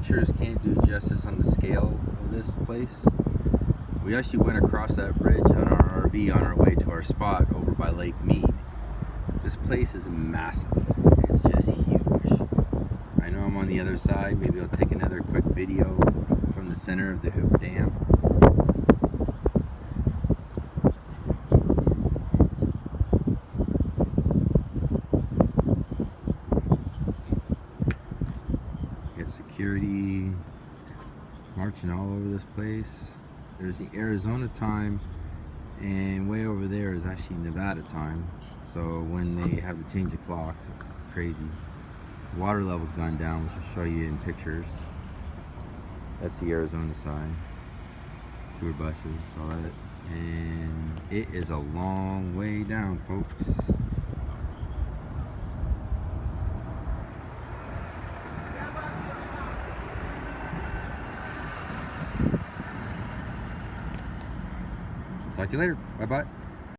pictures can't do justice on the scale of this place. We actually went across that bridge on our RV on our way to our spot over by Lake Mead. This place is massive. It's just huge. I know I'm on the other side. Maybe I'll take another quick video from the center of the Hoover Dam. Got security marching all over this place. There's the Arizona time, and way over there is actually Nevada time. So when they have the change of clocks, it's crazy. The water level's gone down, which I'll show you in pictures. That's the Arizona side. Tour buses, all that. And it is a long way down, folks. Talk to you later. Bye-bye.